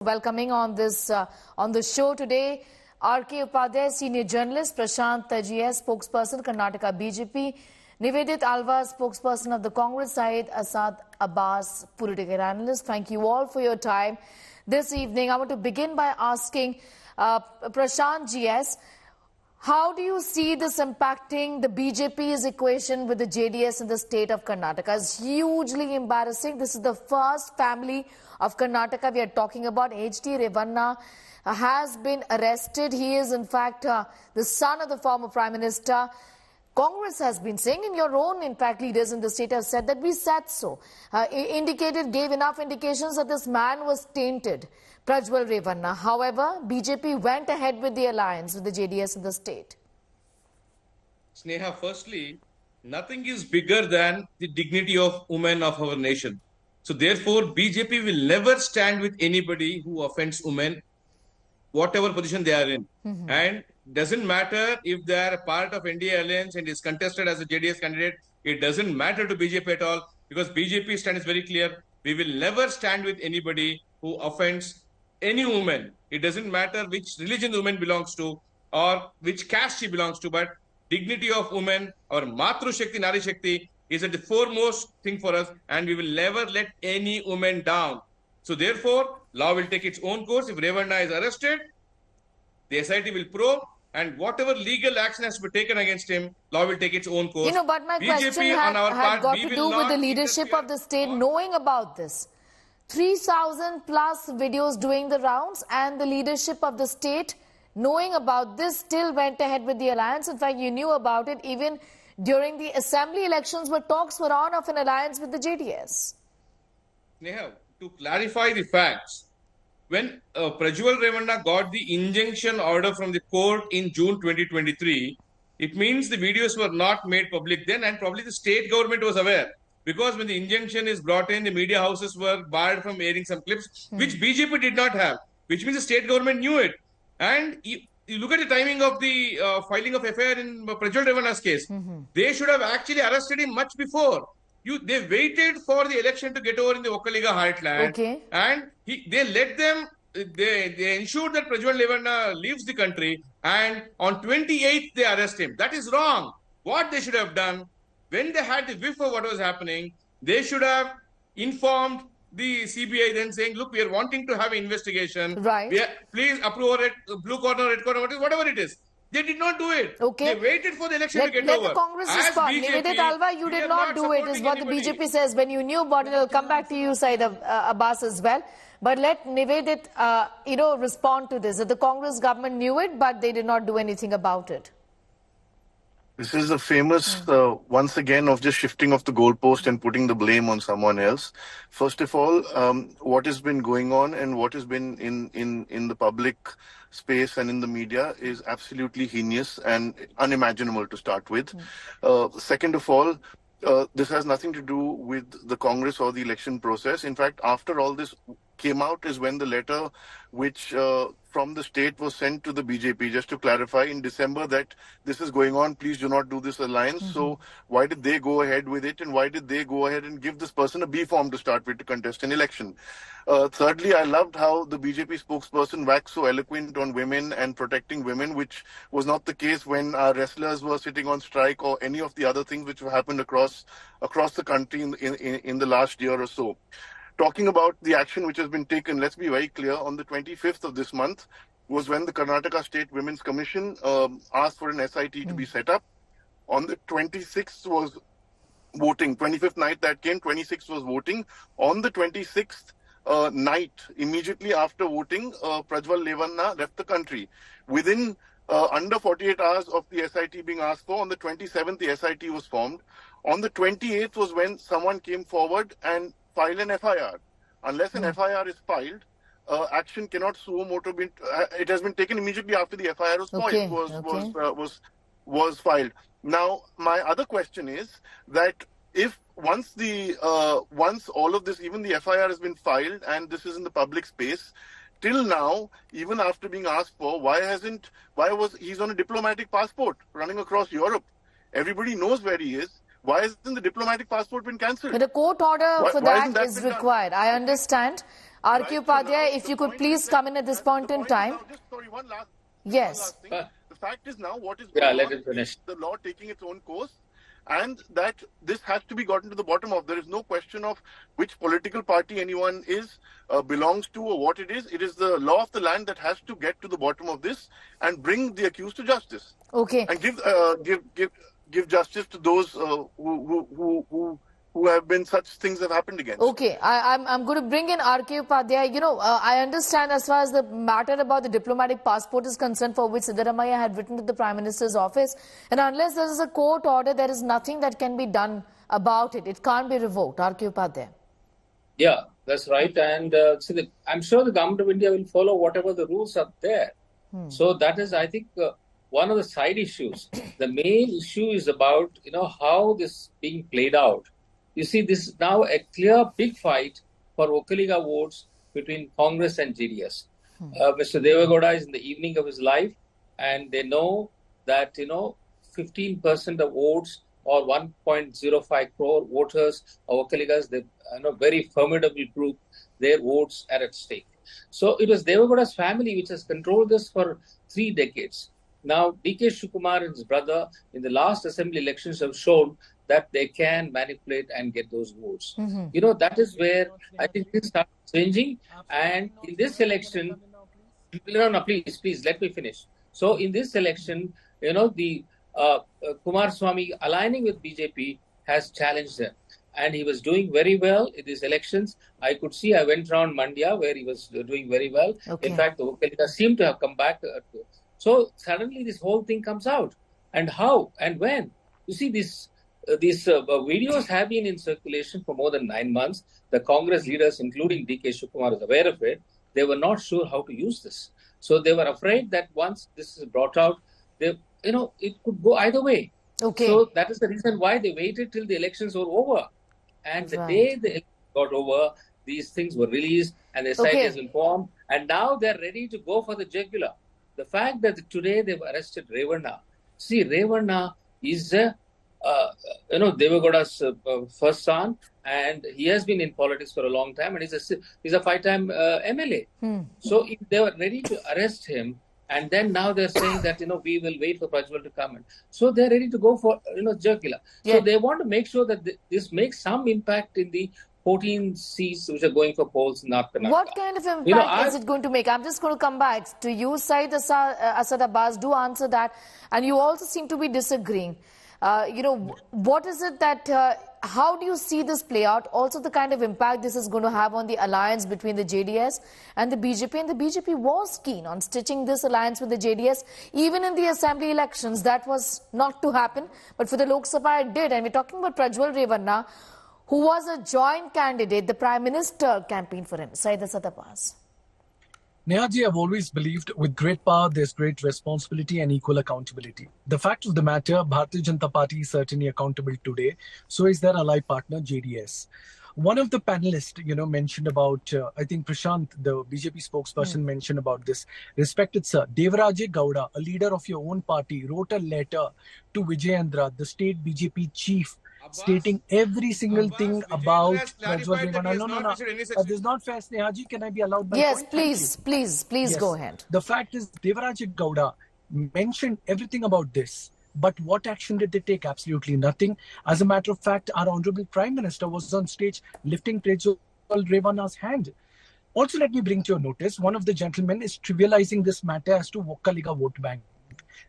Welcoming on the show today, R.K. Upadhyay, senior journalist, Prashant GS, spokesperson, Karnataka BJP, Nivedit Alva, spokesperson of the Congress side, Asad Abbas, political analyst. Thank you all for your time this evening. I want to begin by asking Prashant GS, how do you see this impacting the BJP's equation with the JDS in the state of Karnataka? It's hugely embarrassing. This is the first family of Karnataka we are talking about. HD Revanna has been arrested. He is in fact the son of the former Prime Minister. Congress has been saying, and your own, in fact, leaders in the state have said that we said so. Gave enough indications that this man was tainted, Prajwal Revanna. However, BJP went ahead with the alliance with the JDS in the state. Sneha, firstly, nothing is bigger than the dignity of women of our nation. So therefore, BJP will never stand with anybody who offends women, whatever position they are in. And doesn't matter if they are a part of NDA alliance and is contested as a JDS candidate. It doesn't matter to BJP at all, because BJP stand is very clear. We will never stand with anybody who offends any woman. It doesn't matter which religion the woman belongs to or which caste she belongs to, but dignity of women, or Matru Shakti, Nari Shakti, is at the foremost thing for us, and we will never let any woman down. So therefore, law will take its own course. If Revanna is arrested, the SIT will probe, and whatever legal action has to be taken against him, law will take its own course. You know, but my question had got to do with the leadership of the state knowing about this. 3,000 plus videos doing the rounds, and the leadership of the state knowing about this still went ahead with the alliance. In fact, you knew about it even during the assembly elections where talks were on of an alliance with the JDS. Neha, to clarify the facts, when Prajwal Revanna got the injunction order from the court in June 2023, it means the videos were not made public then, and probably the state government was aware. Because when the injunction is brought in, the media houses were barred from airing some clips, which BJP did not have, which means the state government knew it. And you look at the timing of the filing of FIR in Prajwal Revanna's case. They should have actually arrested him much before. They waited for the election to get over in the Okkaliga heartland, and they let them. They ensured that Prajwal Revanna leaves the country, and on 28th they arrest him. That is wrong. What they should have done, when they had the whiff of what was happening, they should have informed the CBI then saying, look, we are wanting to have an investigation. Right. Please approve it, blue corner, red corner, whatever it is. They did not do it. Okay. They waited for the election to get let over. The Congress respond. Nivedit Alva, you did not do it, is what the BJP says. When you knew about it, I'll come back to you, Said Abbas, as well. But let Nivedit, respond to this. That the Congress government knew it, but they did not do anything about it. This is a famous, once again, of just shifting of the goalpost and putting the blame on someone else. First of all, what has been going on and what has been in the public space and in the media is absolutely heinous and unimaginable to start with. Second of all, this has nothing to do with the Congress or the election process. In fact, after all this came out is when the letter which from the state was sent to the BJP, just to clarify, in December that this is going on, please do not do this alliance. So why did they go ahead with it, and why did they go ahead and give this person a B form to start with to contest an election? Thirdly, I loved how the BJP spokesperson waxed so eloquent on women and protecting women, which was not the case when our wrestlers were sitting on strike or any of the other things which have happened across the country in the last year or so. Talking about the action which has been taken, let's be very clear, on the 25th of this month was when the Karnataka State Women's Commission asked for an SIT to be set up. On the 26th was voting. 25th night that came, 26th was voting. On the 26th night, immediately after voting, Prajwal Revanna left the country. Within under 48 hours of the SIT being asked for, on the 27th, the SIT was formed. On the 28th was when someone came forward and filed an FIR. Unless an FIR is filed, action cannot suo motu. It has been taken immediately after the FIR was was filed. Now, my other question is that if once all of this, even the FIR has been filed and this is in the public space, till now, even after being asked for, he's on a diplomatic passport running across Europe? Everybody knows where he is. Why hasn't the diplomatic passport been cancelled? But a court order for that is required. I understand. R.K. Upadhyay, if you could please come in at this point in time. Sorry, one last Yes. thing. The fact is now what is Yeah, going let on it finish. is the law taking its own course, and that this has to be gotten to the bottom of. There is no question of which political party anyone belongs to or what it is. It is the law of the land that has to get to the bottom of this and bring the accused to justice. Okay. And give justice to those who have been such things have happened against. Okay, I'm going to bring in R.K. Upadhyay. You know, I understand as far as the matter about the diplomatic passport is concerned, for which Siddaramaiah had written to the Prime Minister's office, and unless there is a court order, there is nothing that can be done about it. It can't be revoked. R.K. Upadhyay. Yeah, that's right. And I'm sure the government of India will follow whatever the rules are there. So that is, I think, one of the side issues. The main issue is about, how this is being played out. You see, this is now a clear big fight for Vokkaliga votes between Congress and JDS. Mr. Deve Gowda is in the evening of his life, and they know that, 15% of votes or 1.05 crore voters of Vokkaligas, they very formidable group, their votes are at stake. So it was Deve Gowda's family which has controlled this for 3 decades. Now, D.K. Shivakumar and his brother in the last assembly elections have shown that they can manipulate and get those votes. That is where I think things start changing. And in this election, no, please, let me finish. So in this election, the Kumaraswamy aligning with BJP has challenged them. And he was doing very well in these elections. I went around Mandya where he was doing very well. Okay. In fact, the Vokkaligas seem to have come back. So suddenly this whole thing comes out. And how and when? You see, these videos have been in circulation for more than 9 months. The Congress leaders, including D.K. Shivakumar, is aware of it. They were not sure how to use this. So they were afraid that once this is brought out, it could go either way. Okay. So that is the reason why they waited till the elections were over. And the day the elections got over, these things were released and the site is informed. And now they're ready to go for the jugular. The fact that today they've arrested Revanna. See, Revanna is Deve Gowda's first son, and he has been in politics for a long time, and he's a 5-time MLA. So if they were ready to arrest him, and then now they're saying that we will wait for Prajwal to come in. So they're ready to go for jugular. Yeah. So they want to make sure that this makes some impact in the 14 seats which are going for polls in North Karnataka. What kind of impact is it going to make? I'm just going to come back to you, Syed Asad Abbas. Do answer that. And you also seem to be disagreeing. What is it that, how do you see this play out? Also the kind of impact this is going to have on the alliance between the JDS and the BJP. And the BJP was keen on stitching this alliance with the JDS. Even in the assembly elections, that was not to happen. But for the Lok Sabha, it did. And we're talking about Prajwal Revanna, who was a joint candidate. The Prime Minister campaigned for him. Syed Asad Abbas. Nehaji, I've always believed with great power, there's great responsibility and equal accountability. The fact of the matter, Bharatiya Janata Party is certainly accountable today. So is their ally partner, JDS. One of the panelists, mentioned about, I think Prashant, the BJP spokesperson, mentioned about this. Respected sir, Devaraje Gowda, a leader of your own party, wrote a letter to Vijayendra, the state BJP chief, stating every single thing about Prajwal Revanna. No. This is not fair, Snehaji. Can I be allowed by Yes, point? please Yes. go ahead. The fact is, Devaraje Gowda mentioned everything about this. But what action did they take? Absolutely nothing. As a matter of fact, our Honorable Prime Minister was on stage lifting Prajwal Revanna's hand. Also, let me bring to your notice, one of the gentlemen is trivializing this matter as to Vokkaliga vote bank.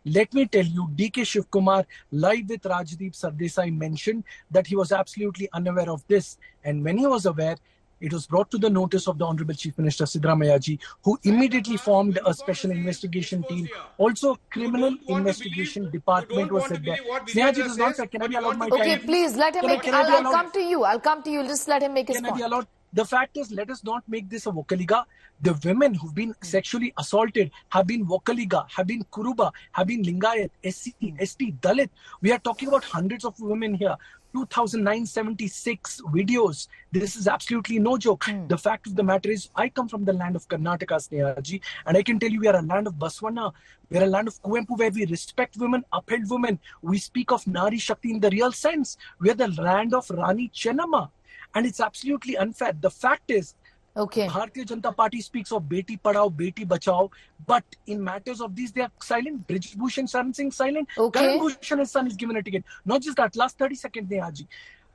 Let me tell you, D.K. Shivakumar, live with Rajdeep Sardesai, mentioned that he was absolutely unaware of this. And when he was aware, it was brought to the notice of the Honorable Chief Minister Siddaramaiah ji, who immediately formed a special investigation team. Also, criminal investigation department was set there. Sneha ji, this is not fair. Can I be allowed my time? Okay, please, let him make... I'll come to you. I'll come to you. Just let him make his point. Can I be allowed? The fact is, let us not make this a Vokkaliga. The women who've been sexually assaulted have been Vokkaliga, have been Kuruba, have been Lingayat, SC, ST, Dalit. We are talking about hundreds of women here. 2,976 videos. This is absolutely no joke. The fact of the matter is, I come from the land of Karnataka, Snehaji, and I can tell you we are a land of Baswana. We are a land of Kuempu where we respect women, uphold women. We speak of Nari Shakti in the real sense. We are the land of Rani Chennamma. And it's absolutely unfair. The fact is, Okay. Bharatiya Janata Party speaks of Beti Padhao, Beti Bachao, but in matters of these, they are silent. Brij Bhushan Saran Singh silent. Okay. Karan Bhushan, his son, is given a ticket. Not just that, last 30 seconds, Nehaji.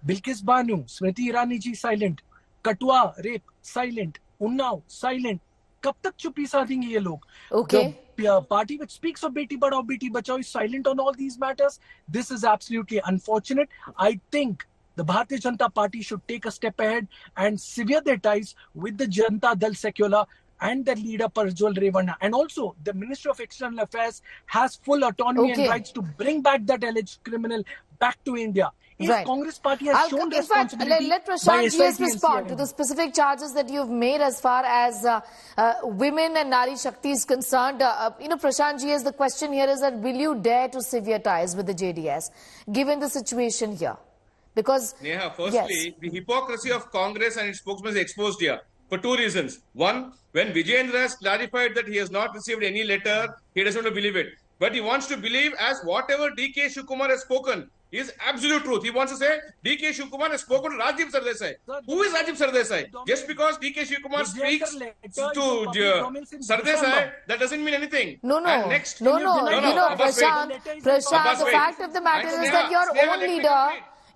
Bilkis Banu, Smriti Irani ji silent. Katwa, rape, silent. Unnao, silent. कब तक चुप्पी साधेंगे ये लोग? Okay. The party which speaks of Beti Padhao, Beti Bachao is silent on all these matters. This is absolutely unfortunate. I think the Bharatiya Janata Party should take a step ahead and sever their ties with the Janata Dal secular and their leader Prajwal Revanna. And also, the Ministry of External Affairs has full autonomy and rights to bring back that alleged criminal back to India. If Congress party has shown responsibility, let Prashant GS respond to the specific charges that you've made as far as women and Nari Shakti is concerned. Prashant GS, the question here is that will you dare to sever ties with the JDS, given the situation here? Because Neha, firstly, the hypocrisy of Congress and its spokesman is exposed here for two reasons. One, when Vijayendra has clarified that he has not received any letter, he doesn't want to believe it. But he wants to believe as whatever D.K. Shivkumar has spoken is absolute truth. He wants to say D.K. Shivkumar has spoken to Rajiv Sardesai. Who is Rajiv Sardesai? Just because D.K. Shivkumar speaks to Sardesai, that doesn't mean anything. No. And next, Prashant, the fact of the matter is that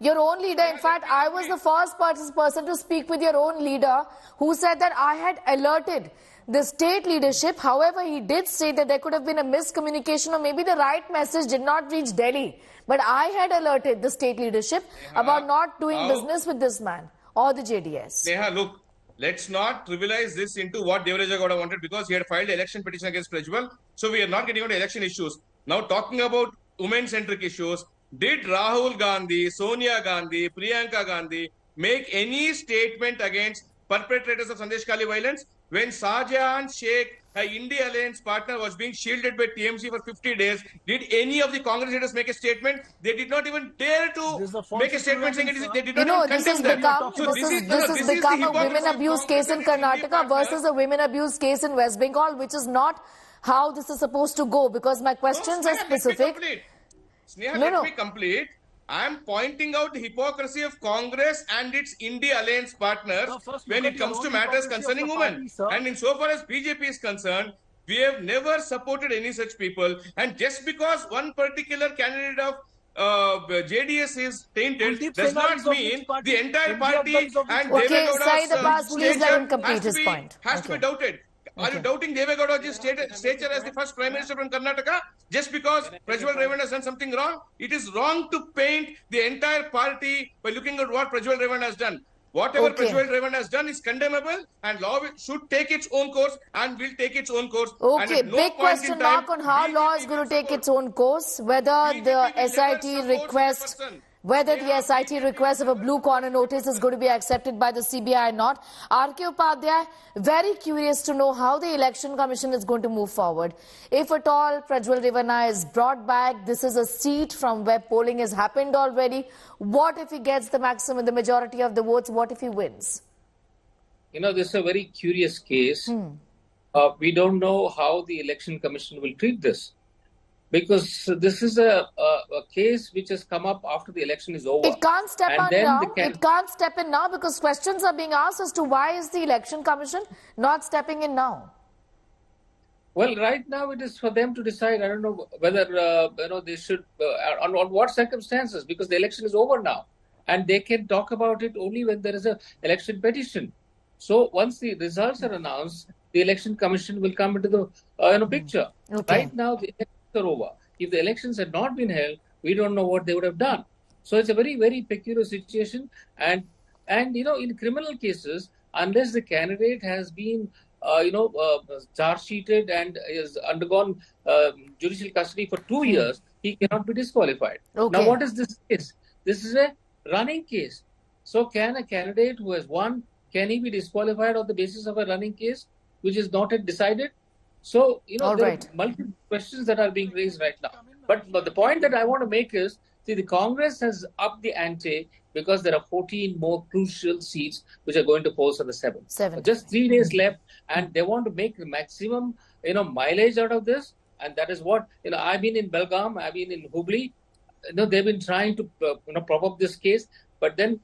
your own leader, in fact, I was the first person to speak with your own leader who said that I had alerted the state leadership. However, he did say that there could have been a miscommunication or maybe the right message did not reach Delhi. But I had alerted the state leadership about not doing business with this man or the JDS. Neha, look, let's not trivialize this into what Deve Gowda wanted because he had filed an election petition against Prajwal. So we are not getting into election issues. Now talking about women-centric issues, did Rahul Gandhi, Sonia Gandhi, Priyanka Gandhi make any statement against perpetrators of Sandesh Kali violence? When Shahjahan Sheikh, her India Alliance partner, was being shielded by TMC for 50 days, did any of the Congress leaders make a statement? They did not even dare to make a statement saying they did not even condemn that. This has become a women abuse case in Karnataka versus a women abuse case in West Bengal, which is not how this is supposed to go, because my questions are specific. Sneha, let me complete. I am pointing out the hypocrisy of Congress and its India Alliance partners when it comes to matters concerning women. And insofar as BJP is concerned, we have never supported any such people. And just because one particular candidate of JDS is tainted does not mean the entire party and Deve Gowda's has to be doubted. Are you doubting Deve Gowda's stature as the first Prime Minister from Karnataka? Just because Prajwal Revanna has done something wrong? It is wrong to paint the entire party by looking at what Prajwal Revanna has done. Whatever Prajwal Revanna has done is condemnable, and law should take its own course and will take its own course. Okay, big question mark on how law is going to take its own course, whether the SIT request... Whether the SIT request of a blue corner notice is going to be accepted by the CBI or not. R.K. Upadhyay, very curious to know how the Election Commission is going to move forward. If at all Prajwal Revanna is brought back, this is a seat from where polling has happened already. What if he gets the majority of the votes? What if he wins? This is a very curious case. We don't know how the Election Commission will treat this. Because this is a case which has come up after the election is over. It can't step in now. It can't step in now because questions are being asked as to why is the Election Commission not stepping in now? Well, right now it is for them to decide. I don't know whether they should on what circumstances, because the election is over now, and they can talk about it only when there is an election petition. So once the results are announced, the Election Commission will come into the picture. Right now the elections are over. If the elections had not been held, we don't know what they would have done. So it's a very, very peculiar situation. And in criminal cases, unless the candidate has been charge sheeted and has undergone judicial custody for 2 years, he cannot be disqualified. Now, what is this case? This is a running case. So can a candidate who has won, can he be disqualified on the basis of a running case, which is not yet decided? So, there are multiple questions that are being raised right now. But the point that I want to make is, the Congress has upped the ante because there are 14 more crucial seats which are going to polls on the 7th. Just 3 days left, and they want to make the maximum, mileage out of this. And that is what, I've been in Belgaum, I've been in Hubli. They've been trying to prop up this case, but then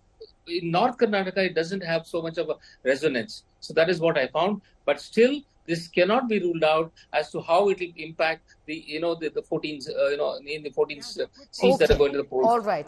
in North Karnataka, it doesn't have so much of a resonance. So that is what I found. But still, this cannot be ruled out as to how it will impact the 14 in the 14 seats that are going to the polls. All right.